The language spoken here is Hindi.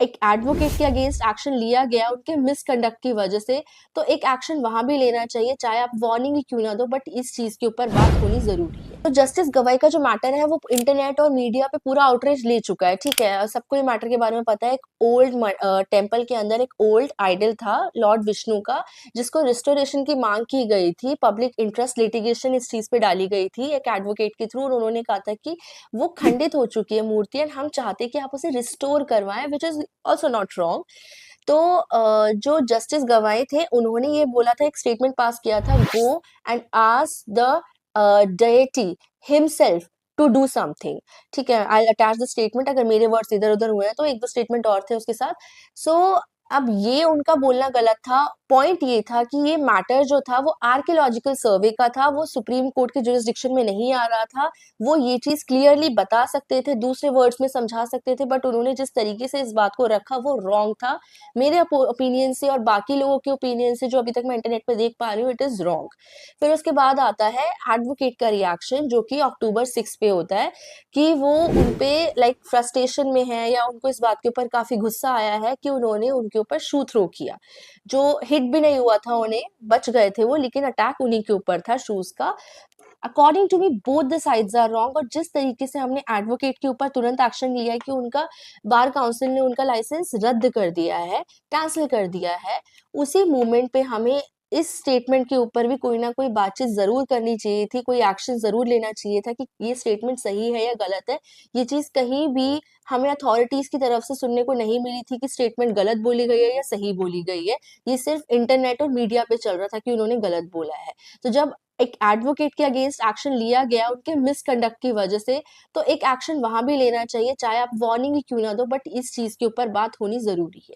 एक एडवोकेट के अगेंस्ट एक्शन लिया गया उनके मिसकंडक्ट की वजह से, तो एक एक्शन वहां भी लेना चाहिए, चाहे आप वार्निंग ही क्यों ना दो, बट इस चीज के ऊपर बात होनी जरूरी है। तो जस्टिस गवाई का जो मैटर है वो इंटरनेट और मीडिया पे पूरा आउटरीच ले चुका है, ठीक है, और सबको ये मैटर के बारे में पता है। एक ओल्ड टेम्पल के अंदर एक ओल्ड आइडल था लॉर्ड विष्णु का, जिसको रिस्टोरेशन की मांग की गई थी, पब्लिक इंटरेस्ट लिटिगेशन इस चीज पे डाली गई थी एक एडवोकेट के थ्रू, और उन्होंने कहा था कि वो खंडित हो चुकी है मूर्ति एंड हम चाहते हैं कि आप उसे रिस्टोर करवाएं, which is also not wrong. तो जो जस्टिस गवाई थे उन्होंने ये बोला था, एक स्टेटमेंट पास किया था, go and ask the deity himself to do something. ठीक है, आई अटैच द स्टेटमेंट, अगर मेरे वर्ड्स इधर उधर हुए हैं तो एक दो स्टेटमेंट और थे उसके साथ। सो अब ये उनका बोलना गलत था। पॉइंट ये था कि ये मैटर जो था वो आर्कियोलॉजिकल सर्वे का था, वो सुप्रीम कोर्ट के जुरिस्डिक्शन में नहीं आ रहा था। वो ये चीज क्लियरली बता सकते थे, दूसरे वर्ड्स में समझा सकते थे, बट उन्होंने जिस तरीके से इस बात को रखा वो रॉन्ग था। मेरे ओपिनियन से और बाकी लोगों के ओपिनियन से जो अभी तक मैं इंटरनेट पे देख पा रही हूँ, इट इज रॉन्ग। फिर उसके बाद आता है एडवोकेट का रिएक्शन, जो कि अक्टूबर 6 पे होता है, कि वो उनपे लाइक फ्रस्ट्रेशन में है, या उनको इस बात के ऊपर काफी गुस्सा आया है कि उन्होंने उनके ऊपर शू थ्रो किया, जो हिट भी नहीं हुआ था उन्हें, बच गए थे वो, लेकिन अटैक उन्हीं के ऊपर था शूज का। According to me both the sides are wrong, और जिस तरीके से हमने एडवोकेट के ऊपर तुरंत एक्शन लिया है कि उनका बार काउंसिल ने उनका लाइसेंस रद्द कर दिया है, कैंसिल कर दिया है, उसी मूवमेंट पे हमें इस स्टेटमेंट के ऊपर भी कोई ना कोई बातचीत जरूर करनी चाहिए थी, कोई एक्शन जरूर लेना चाहिए था कि ये स्टेटमेंट सही है या गलत है। ये चीज कहीं भी हमें अथॉरिटीज की तरफ से सुनने को नहीं मिली थी कि स्टेटमेंट गलत बोली गई है या सही बोली गई है। ये सिर्फ इंटरनेट और मीडिया पे चल रहा था कि उन्होंने गलत बोला है। तो जब एक एडवोकेट के अगेंस्ट एक्शन लिया गया उनके मिसकंडक्ट की वजह से, तो एक एक्शन वहां भी लेना चाहिए, चाहे आप वार्निंग ही क्यों ना दो, बट इस चीज के ऊपर बात होनी जरूरी है।